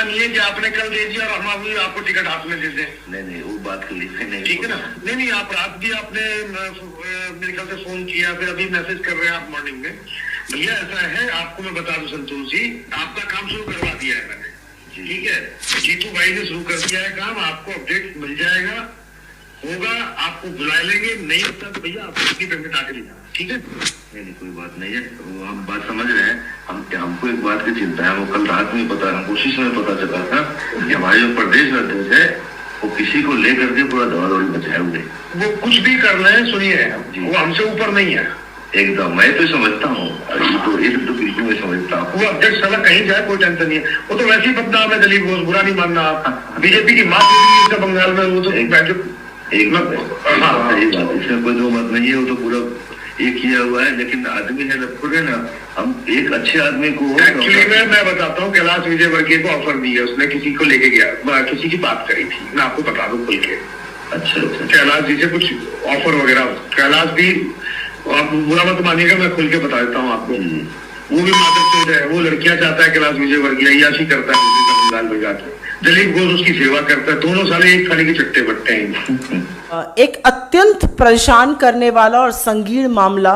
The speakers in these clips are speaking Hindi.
नहीं है कि आपने कल दे दिया और हम अभी आपको टिकट हाथ में दे दें। नहीं वो बात के लिए नहीं, ठीक है ना। नहीं आप रात भी आपने मेरे ख्याल से फोन किया, फिर अभी मैसेज कर रहे हैं आप मॉर्निंग में। भैया ऐसा है, आपको मैं बता दूं संतोष जी, आपका काम शुरू करवा दिया है मैंने। ठीक है, जीतू भाई ने शुरू कर दिया है काम, आपको अपडेट मिल जाएगा, होगा, आपको बुला लेंगे, नहीं होता तो भैया आप उसकी पेमेंट आके लेना। ठीक है, नहीं कोई बात नहीं है, वो हम बात समझ रहे हैं। हमको एक बात की चिंता है, वो कल रात में पता हमको कोशिश में पता चला था कि हमारे जो प्रदेश अध्यक्ष है वो किसी को लेकर के पूरा दौड़ दौड़ी मचाए हुए। वो कुछ भी कर रहे हैं, सुनिए, वो हमसे ऊपर नहीं है एकदम। मैं तो समझता हूँ, तो बिल्कुल मैं समझता हूँ। वो अध्यक्ष साला कहीं जाए कोई टेंशन नहीं है, वो तो वैसे ही बदनाम है दलीप घोष, बुरा नहीं मानना आप। बीजेपी की मात इसका बंगाल में, वो तो एक बात इसमें कोई दो मत नहीं है, वो तो पूरा ये किया हुआ है। लेकिन आदमी है ना, हम एक अच्छे आदमी को एक्चुअली मैं बताता हूँ, कैलाश विजयवर्गीय को ऑफर दी है उसने, किसी को लेके गया, किसी की बात करी थी, मैं आपको बता दूं खुल के। अच्छा कैलाश जी से कुछ ऑफर वगैरह, कैलाश भी, आप बुरा मत मानिएगा, मैं खुल के बता देता हूँ आपको, वो भी मातृ है, वो लड़कियां चाहता है कैलाश विजयवर्गीय, अय्याशी करता है बंगाल में जाकर, दलीप घोष उसकी सेवा करता है, दोनों साले एक थाली के चट्टे बट्टे हैं। एक अत्यंत परेशान करने वाला और संगीन मामला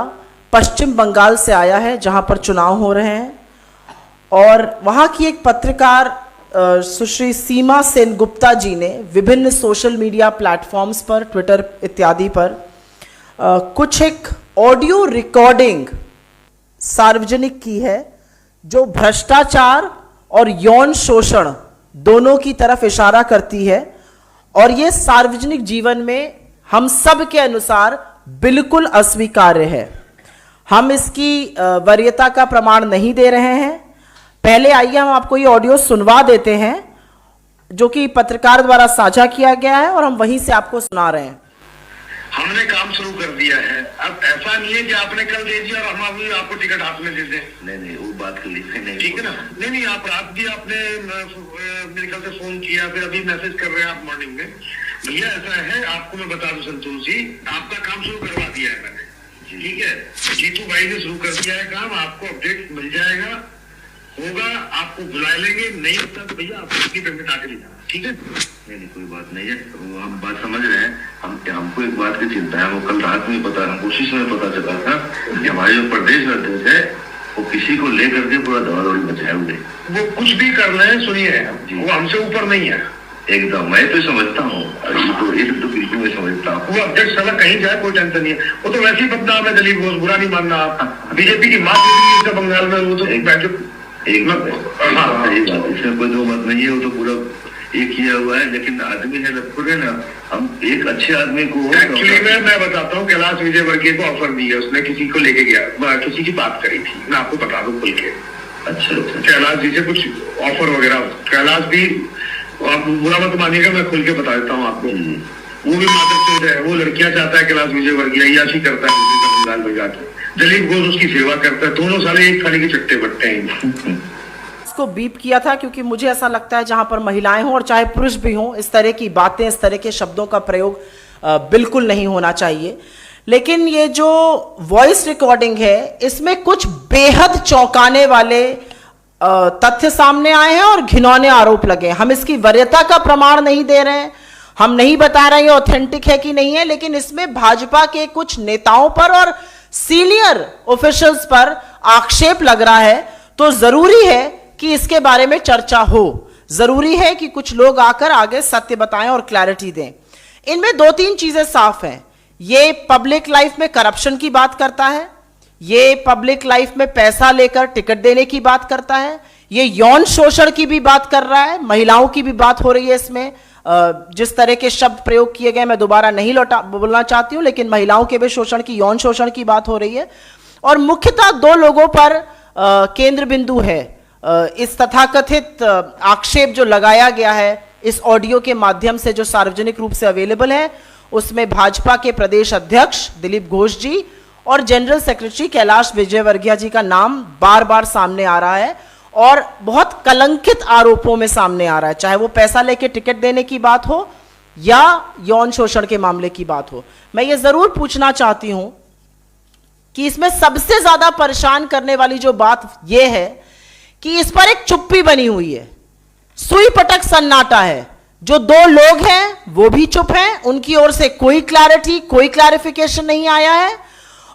पश्चिम बंगाल से आया है, जहां पर चुनाव हो रहे हैं, और वहां की एक पत्रकार सुश्री सीमा सेनगुप्ता जी ने विभिन्न सोशल मीडिया प्लेटफॉर्म्स पर, ट्विटर इत्यादि पर कुछ एक ऑडियो रिकॉर्डिंग सार्वजनिक की है, जो भ्रष्टाचार और यौन शोषण दोनों की तरफ इशारा करती है, और ये सार्वजनिक जीवन में हम सब के अनुसार बिल्कुल अस्वीकार्य है। हम इसकी वरीयता का प्रमाण नहीं दे रहे हैं। पहले आइए हम आपको ये ऑडियो सुनवा देते हैं, जो कि पत्रकार द्वारा साझा किया गया है, और हम वहीं से आपको सुना रहे हैं। हमने काम शुरू कर दिया है, अब ऐसा नहीं है कि आपने कल दे दिया और हम अभी आपको टिकट हाथ में दे दें। नहीं वो बात के लिए नहीं, ठीक है ना। नहीं आप रात भी आपने मेरे ख्याल से फोन किया, फिर अभी मैसेज कर रहे हैं आप मॉर्निंग में। भैया ऐसा है, आपको मैं बता दूं संतोष जी, आपका काम शुरू करवा दिया है मैंने। ठीक है, जीतू भाई ने शुरू कर दिया है काम, आपको अपडेट मिल जाएगा, होगा, आपको बुला लेंगे, नहीं होता तो भैया आप उसकी पेमेंट आके लेना। ठीक है, नहीं कोई बात नहीं है, वो हम बात समझ रहे हैं। हमको एक बात की चिंता है, वो कल रात में पता हमको कोशिश में पता चला था कि हमारे जो प्रदेश अध्यक्ष है वो किसी को लेकर के पूरा दौड़ दौड़ी मचाए हुए। वो कुछ भी कर रहे हैं, सुनिए, वो हमसे ऊपर नहीं है एकदम। मैं तो समझता हूँ, तो बिल्कुल मैं समझता हूँ। वो अध्यक्ष साला कहीं जाए कोई टेंशन नहीं है, वो तो वैसे ही बदनाम है दलीप घोष, बुरा नहीं मानना आप। बीजेपी की मात इसका बंगाल में, वो तो इसमें कोई दो मत नहीं है, वो तो पूरा ये किया हुआ है। लेकिन आदमी है ना, हम एक अच्छे आदमी को एक्चुअली मैं बताता हूँ, कैलाश विजयवर्गीय को ऑफर दी है उसने, किसी को लेके गया, किसी की बात करी थी, मैं आपको बता दूं खुल के। अच्छा कैलाश जी से कुछ ऑफर वगैरह, कैलाश भी, आप बुरा मत मानिएगा, मैं खुल के बता देता हूँ आपको, वो भी मातृ है, वो लड़कियां चाहता है कैलाश विजयवर्गीय, अय्याशी करता है बंगाल में जाकर, दलीप घोष उसकी सेवा करता है, दोनों साले एक थाली के चट्टे बट्टे हैं। इसको बीप किया था क्योंकि मुझे ऐसा लगता है, जहां पर महिलाएं हों और चाहे पुरुष भी हों, इस तरह की बातें, इस तरह के शब्दों का प्रयोग बिल्कुल नहीं होना चाहिए। लेकिन ये जो वॉइस रिकॉर्डिंग है, इसमें कुछ बेहद चौंकाने वाले तथ्य सामने आए हैं और घिनौने आरोप लगे। हम इसकी वरीयता का प्रमाण नहीं दे रहे हैं, हम नहीं बता रहे हैं ऑथेंटिक है कि नहीं है, लेकिन इसमें भाजपा के कुछ नेताओं पर और सीनियर ऑफिशियल्स पर आक्षेप लग रहा है। तो जरूरी है कि इसके बारे में चर्चा हो, जरूरी है कि कुछ लोग आकर आगे सत्य बताएं और क्लैरिटी दें। इनमें दो तीन चीजें साफ हैं। ये पब्लिक लाइफ में करप्शन की बात करता है, ये पब्लिक लाइफ में पैसा लेकर टिकट देने की बात करता है, ये यौन शोषण की भी बात कर रहा है, महिलाओं की भी बात हो रही है इसमें। जिस तरह के शब्द प्रयोग किए गए मैं दोबारा नहीं बोलना चाहती हूं, लेकिन महिलाओं के भी शोषण की, यौन शोषण की बात हो रही है। और मुख्यतः दो लोगों पर केंद्र बिंदु है इस तथाकथित आक्षेप जो लगाया गया है इस ऑडियो के माध्यम से, जो सार्वजनिक रूप से अवेलेबल है। उसमें भाजपा के प्रदेश अध्यक्ष दिलीप घोष जी और जनरल सेक्रेटरी कैलाश विजयवर्गीय जी का नाम बार बार सामने आ रहा है, और बहुत कलंकित आरोपों में सामने आ रहा है, चाहे वो पैसा लेके टिकट देने की बात हो या यौन शोषण के मामले की बात हो। मैं ये जरूर पूछना चाहती हूं कि इसमें सबसे ज्यादा परेशान करने वाली जो बात यह है कि इस पर एक चुप्पी बनी हुई है। सुई पटक सन्नाटा है। जो दो लोग हैं वो भी चुप हैं, उनकी ओर से कोई क्लैरिटी, कोई क्लैरिफिकेशन नहीं आया है।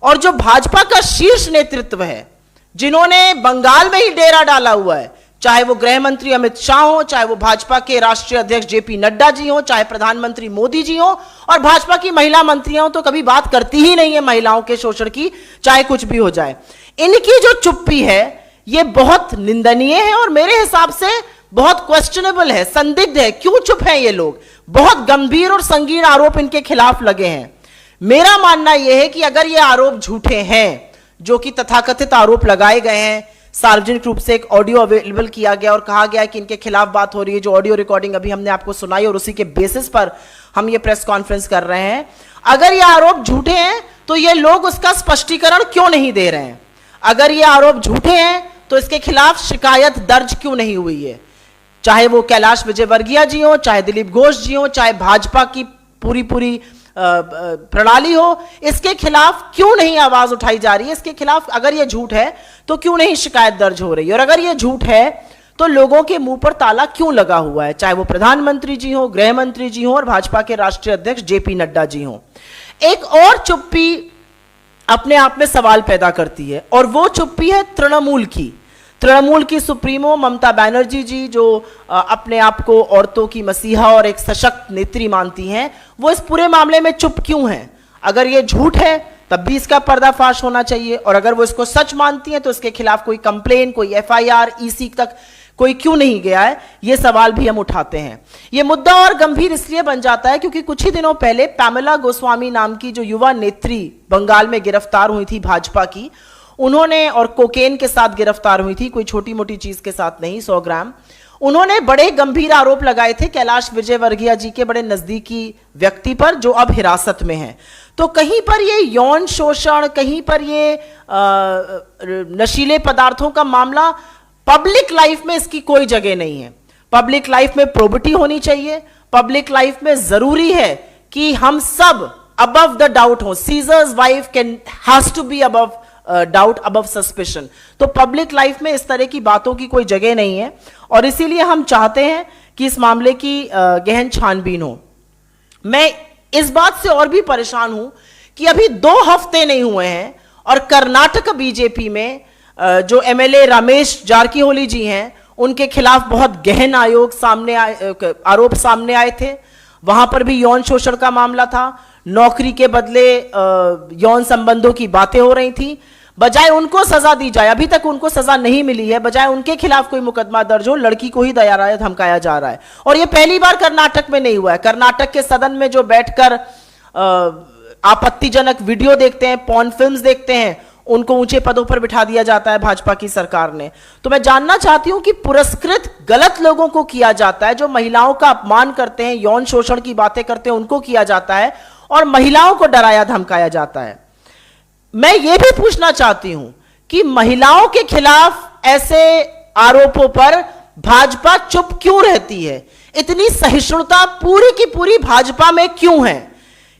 और जो भाजपा का शीर्ष नेतृत्व है, जिन्होंने बंगाल में ही डेरा डाला हुआ है, चाहे वो गृह मंत्री अमित शाह हो, चाहे वो भाजपा के राष्ट्रीय अध्यक्ष जेपी नड्डा जी हो, चाहे प्रधानमंत्री मोदी जी हो, और भाजपा की महिला मंत्रियां हो तो कभी बात करती ही नहीं है महिलाओं के शोषण की, चाहे कुछ भी हो जाए। इनकी जो चुप्पी है ये बहुत निंदनीय है और मेरे हिसाब से बहुत क्वेश्चनेबल है, संदिग्ध है। क्यों चुप हैं ये लोग? बहुत गंभीर और संगीन आरोप इनके खिलाफ लगे हैं। मेरा मानना यह है कि अगर ये आरोप झूठे हैं, जो कि तथाकथित आरोप लगाए गए हैं, सार्वजनिक रूप से एक ऑडियो अवेलेबल किया गया और कहा गया कि इनके खिलाफ बात हो रही है, जो ऑडियो रिकॉर्डिंग अभी हमने आपको सुनाई और उसी के बेसिस पर हम ये प्रेस कॉन्फ्रेंस कर रहे हैं। अगर ये आरोप झूठे हैं तो ये लोग उसका स्पष्टीकरण क्यों नहीं दे रहे हैं? अगर ये आरोप झूठे हैं तो इसके खिलाफ शिकायत दर्ज क्यों नहीं हुई है? चाहे वो कैलाश विजयवर्गीय जी हो, चाहे दिलीप घोष जी हो, चाहे भाजपा की पूरी प्रणाली हो, इसके खिलाफ क्यों नहीं आवाज उठाई जा रही है? इसके खिलाफ अगर ये झूठ है तो क्यों नहीं शिकायत दर्ज हो रही है? और अगर ये झूठ है तो लोगों के मुंह पर ताला क्यों लगा हुआ है, चाहे वो प्रधानमंत्री जी हो, गृह मंत्री जी हो और भाजपा के राष्ट्रीय अध्यक्ष जेपी नड्डा जी हो? एक और चुप्पी अपने आप में सवाल पैदा करती है और वो चुप्पी है तृणमूल की। तृणमूल की सुप्रीमो ममता बनर्जी जी, जो अपने आप को औरतों की मसीहा और एक सशक्त नेत्री मानती हैं, वो इस पूरे मामले में चुप क्यों हैं? अगर ये झूठ है तब भी इसका पर्दाफाश होना चाहिए, और अगर वो इसको सच मानती हैं तो इसके खिलाफ कोई कंप्लेन, कोई एफआईआर, ईसी तक कोई क्यों नहीं गया है? ये सवाल भी हम उठाते हैं। ये मुद्दा और गंभीर इसलिए बन जाता है क्योंकि कुछ ही दिनों पहले पैमेला गोस्वामी नाम की जो युवा नेत्री बंगाल में गिरफ्तार हुई थी भाजपा की, उन्होंने, और कोकेन के साथ गिरफ्तार हुई थी, कोई छोटी मोटी चीज के साथ नहीं, 100 ग्राम। उन्होंने बड़े गंभीर आरोप लगाए थे कैलाश विजयवर्गीय जी के बड़े नजदीकी व्यक्ति पर, जो अब हिरासत में हैं। तो कहीं पर ये यौन शोषण, कहीं पर ये नशीले पदार्थों का मामला, पब्लिक लाइफ में इसकी कोई जगह नहीं है। पब्लिक लाइफ में प्रोबिटी होनी चाहिए। पब्लिक लाइफ में जरूरी है कि हम सब अबव द डाउट हो। Caesar's wife can has to be above doubt, above suspicion. तो पब्लिक लाइफ में इस तरह की बातों की कोई जगह नहीं है और इसीलिए हम चाहते हैं कि इस मामले की गहन छानबीन हो। मैं इस बात से और भी परेशान हूं कि अभी 2 हफ्ते नहीं हुए हैं और कर्नाटक बीजेपी में जो एमएलए रमेश जारकीहोली जी हैं, उनके खिलाफ बहुत गहन आरोप सामने आए थे। वहां पर भी यौन शोषण का मामला था, नौकरी के बदले यौन संबंधों की बातें हो रही थी। बजाय उनको सजा दी जाए, अभी तक उनको सजा नहीं मिली है, बजाय उनके खिलाफ कोई मुकदमा दर्ज हो, लड़की को ही दयाराया धमकाया जा रहा है। और यह पहली बार कर्नाटक में नहीं हुआ है। कर्नाटक के सदन में जो बैठकर आपत्तिजनक वीडियो देखते हैं, पॉर्न फिल्म्स देखते हैं, उनको ऊंचे पदों पर बिठा दिया जाता है भाजपा की सरकार ने। तो मैं जानना चाहती हूं कि पुरस्कृत गलत लोगों को किया जाता है, जो महिलाओं का अपमान करते हैं, यौन शोषण की बातें करते हैं, उनको किया जाता है, और महिलाओं को डराया धमकाया जाता है। मैं यह भी पूछना चाहती हूं कि महिलाओं के खिलाफ ऐसे आरोपों पर भाजपा चुप क्यों रहती है? इतनी सहिष्णुता पूरी की पूरी भाजपा में क्यों है?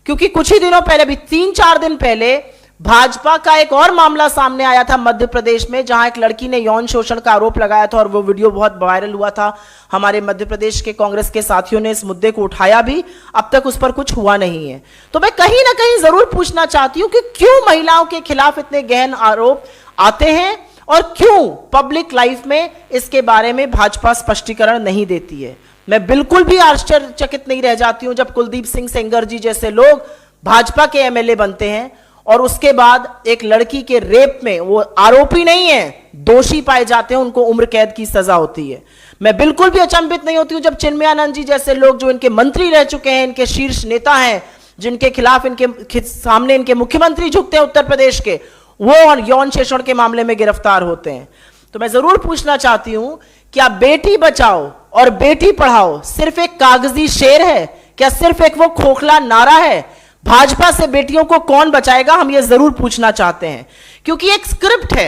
क्योंकि कुछ ही दिनों पहले, भी 3-4 दिन पहले, भाजपा का एक और मामला सामने आया था मध्य प्रदेश में, जहां एक लड़की ने यौन शोषण का आरोप लगाया था और वो वीडियो बहुत वायरल हुआ था। हमारे मध्य प्रदेश के कांग्रेस के साथियों ने इस मुद्दे को उठाया भी, अब तक उस पर कुछ हुआ नहीं है। तो मैं कहीं ना कहीं जरूर पूछना चाहती हूं कि क्यों महिलाओं के खिलाफ इतने गहन आरोप आते हैं और क्यों पब्लिक लाइफ में इसके बारे में भाजपा स्पष्टीकरण नहीं देती है। मैं बिल्कुल भी आश्चर्यचकित नहीं रह जाती हूं जब कुलदीप सिंह सेंगर जी जैसे लोग भाजपा के एमएलए बनते हैं और उसके बाद एक लड़की के रेप में वो आरोपी नहीं है, दोषी पाए जाते हैं, उनको उम्र कैद की सजा होती है। मैं बिल्कुल भी अचंभित नहीं होती हूं जब चिन्मयानंद जी जैसे लोग, जो इनके मंत्री रह चुके हैं, इनके शीर्ष नेता हैं, जिनके खिलाफ इनके सामने इनके मुख्यमंत्री झुकते हैं उत्तर प्रदेश के, वो यौन शोषण के मामले में गिरफ्तार होते हैं। तो मैं जरूर पूछना चाहती हूं, क्या बेटी बचाओ और बेटी पढ़ाओ सिर्फ एक कागजी शेर है? क्या सिर्फ एक वो खोखला नारा है? भाजपा से बेटियों को कौन बचाएगा, हम ये जरूर पूछना चाहते हैं। क्योंकि एक स्क्रिप्ट है,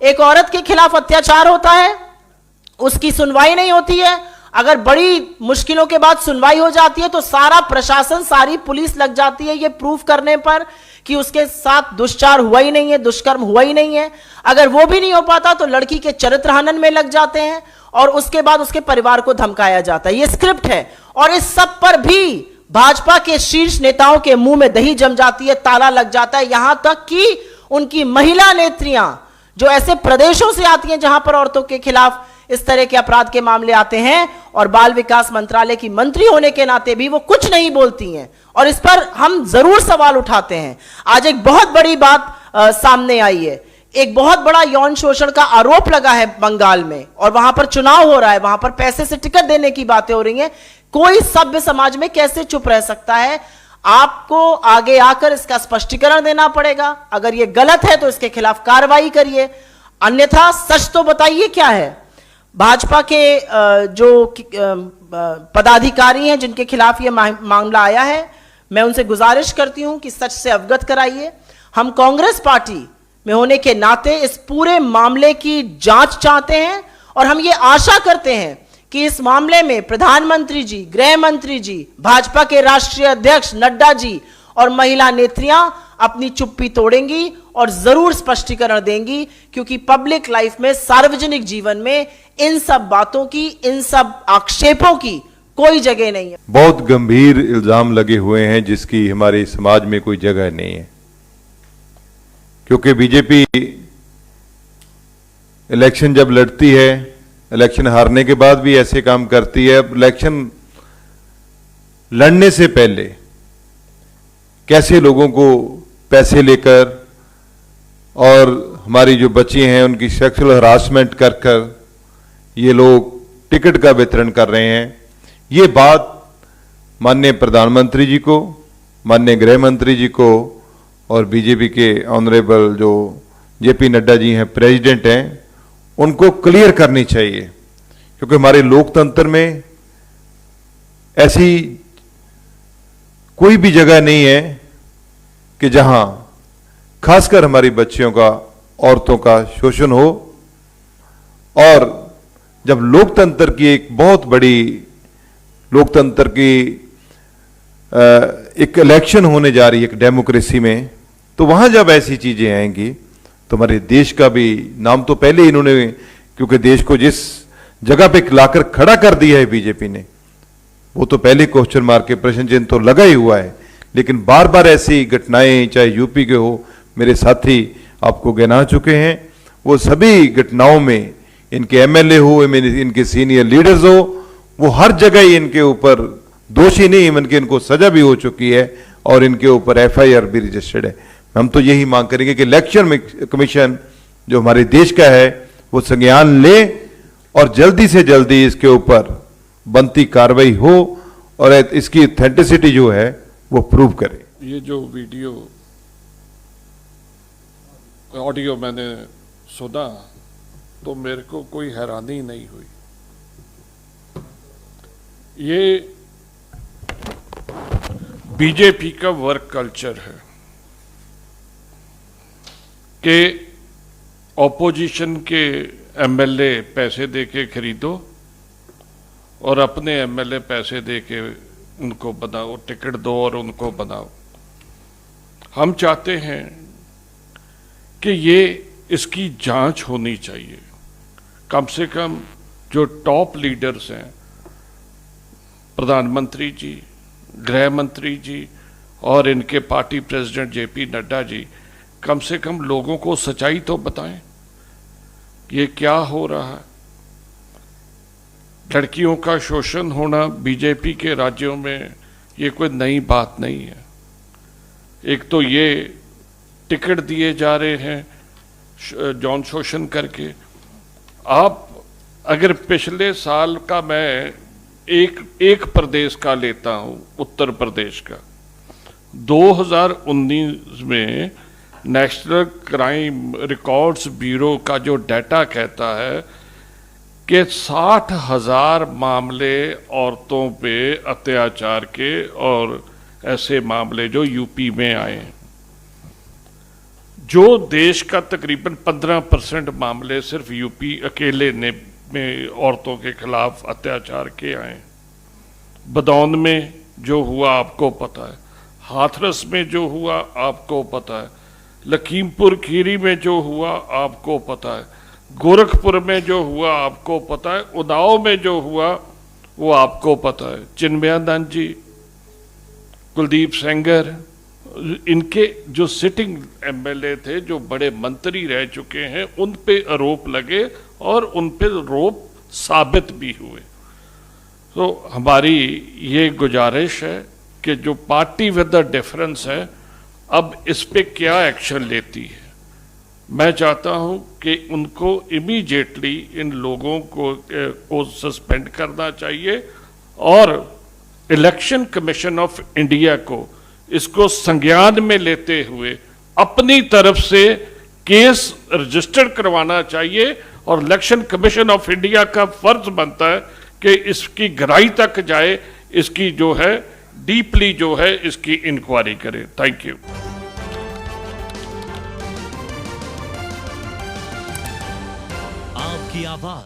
एक औरत के खिलाफ अत्याचार होता है, उसकी सुनवाई नहीं होती है, अगर बड़ी मुश्किलों के बाद सुनवाई हो जाती है तो सारा प्रशासन, सारी पुलिस लग जाती है ये प्रूफ करने पर कि उसके साथ दुष्चार हुआ ही नहीं है, दुष्कर्म हुआ ही नहीं है। अगर वो भी नहीं हो पाता तो लड़की के चरित्र हनन में लग जाते हैं और उसके बाद उसके परिवार को धमकाया जाता है। ये स्क्रिप्ट है और इस सब पर भी भाजपा के शीर्ष नेताओं के मुंह में दही जम जाती है, ताला लग जाता है। यहां तक कि उनकी महिला नेत्रियां जो ऐसे प्रदेशों से आती हैं जहां पर औरतों के खिलाफ इस तरह के अपराध के मामले आते हैं और बाल विकास मंत्रालय की मंत्री होने के नाते भी वो कुछ नहीं बोलती हैं और इस पर हम जरूर सवाल उठाते हैं। आज एक बहुत बड़ी बात सामने आई है, एक बहुत बड़ा यौन शोषण का आरोप लगा है बंगाल में और वहां पर चुनाव हो रहा है, वहां पर पैसे से टिकट देने की बातें हो रही हैं। कोई सभ्य समाज में कैसे चुप रह सकता है? आपको आगे आकर इसका स्पष्टीकरण देना पड़ेगा। अगर यह गलत है तो इसके खिलाफ कार्रवाई करिए, अन्यथा सच तो बताइए क्या है। भाजपा के जो पदाधिकारी हैं जिनके खिलाफ यह मामला आया है, मैं उनसे गुजारिश करती हूं कि सच से अवगत कराइए। हम कांग्रेस पार्टी में होने के नाते इस पूरे मामले की जांच चाहते हैं और हम ये आशा करते हैं कि इस मामले में प्रधानमंत्री जी, गृह मंत्री जी, भाजपा के राष्ट्रीय अध्यक्ष नड्डा जी और महिला नेत्रियां अपनी चुप्पी तोड़ेंगी और जरूर स्पष्टीकरण देंगी, क्योंकि पब्लिक लाइफ में, सार्वजनिक जीवन में इन सब बातों की, इन सब आक्षेपों की कोई जगह नहीं है। बहुत गंभीर इल्जाम लगे हुए हैं जिसकी हमारे समाज में कोई जगह नहीं है, क्योंकि बीजेपी इलेक्शन जब लड़ती है, इलेक्शन हारने के बाद भी ऐसे काम करती है। अब इलेक्शन लड़ने से पहले कैसे लोगों को पैसे लेकर और हमारी जो बच्ची हैं उनकी सेक्सुअल हरासमेंट कर कर ये लोग टिकट का वितरण कर रहे हैं, ये बात माननीय प्रधानमंत्री जी को, माननीय गृह मंत्री जी को और बीजेपी के ऑनरेबल जो जेपी नड्डा जी हैं, प्रेसिडेंट हैं, उनको क्लियर करनी चाहिए। क्योंकि हमारे लोकतंत्र में ऐसी कोई भी जगह नहीं है कि जहां खासकर हमारी बच्चियों का, औरतों का शोषण हो। और जब लोकतंत्र की एक बहुत बड़ी लोकतंत्र की एक इलेक्शन होने जा रही है, एक डेमोक्रेसी में, तो वहां जब ऐसी चीजें आएंगी तो हमारे देश का भी नाम तो पहले इन्होंने, क्योंकि देश को जिस जगह पे लाकर खड़ा कर दिया है बीजेपी ने, वो तो पहले क्वेश्चन मार्क के प्रश्न चिन्ह तो लगा ही हुआ है। लेकिन बार बार ऐसी घटनाएं, चाहे यूपी के हो, मेरे साथी आपको गिना चुके हैं, वो सभी घटनाओं में इनके एमएलए हो, इनके सीनियर लीडर्स हो, वो हर जगह ही इनके ऊपर दोषी नहीं, इवन कि इनको सजा भी हो चुकी है और इनके ऊपर एफआईआर भी रजिस्टर्ड है। हम तो यही मांग करेंगे कि इलेक्शन कमीशन जो हमारे देश का है वो संज्ञान ले और जल्दी से जल्दी इसके ऊपर बनती कार्रवाई हो और इसकी ऑथेंटिसिटी जो है वो प्रूव करे। ये जो वीडियो ऑडियो मैंने सुना तो मेरे को कोई हैरानी नहीं हुई। ये बीजेपी का वर्क कल्चर है कि ऑपोजिशन के एमएलए पैसे देके खरीदो और अपने एमएलए पैसे देके उनको बनाओ, टिकट दो और उनको बनाओ। हम चाहते हैं कि ये इसकी जांच होनी चाहिए। कम से कम जो टॉप लीडर्स हैं, प्रधानमंत्री जी, गृह मंत्री जी और इनके party president JP Nadda ji, कम से कम लोगों को सच्चाई तो बताएं ये क्या हो रहा है। लड़कियों का शोषण होना बीजेपी के राज्यों में ये कोई नई बात नहीं है। एक तो ये टिकट दिए जा रहे हैं यौन शोषण करके। आप अगर पिछले साल का मैं एक प्रदेश का लेता हूं, उत्तर प्रदेश का, 2019 में नेशनल क्राइम रिकॉर्ड्स ब्यूरो का जो डाटा कहता है कि 60,000 मामले औरतों पे अत्याचार के और ऐसे मामले जो यूपी में आए हैं, जो देश का तकरीबन 15% मामले सिर्फ यूपी अकेले ने में औरतों के खिलाफ अत्याचार के आए। बदौन में जो हुआ आपको पता है, हाथरस में जो हुआ आपको पता है, लखीमपुर खीरी में जो हुआ आपको पता है, गोरखपुर में जो हुआ आपको पता है, उन्नाव में जो हुआ वो आपको पता है। चिन्मयानंद जी, कुलदीप सेंगर, इनके जो सिटिंग एमएलए थे, जो बड़े मंत्री रह चुके हैं, उन पे आरोप लगे और उन पे आरोप साबित भी हुए। तो हमारी ये गुजारिश है कि जो पार्टी विद द डिफरेंस है, अब इस पे क्या एक्शन लेती है। मैं चाहता हूं कि उनको इमीडिएटली इन लोगों को सस्पेंड करना चाहिए और इलेक्शन कमीशन ऑफ इंडिया को इसको संज्ञान में लेते हुए अपनी तरफ से केस रजिस्टर करवाना चाहिए और इलेक्शन कमीशन ऑफ इंडिया का फर्ज बनता है कि इसकी गहराई तक जाए, इसकी जो है डीपली जो है इसकी इंक्वायरी करे। Thank you. आपकी आवाज।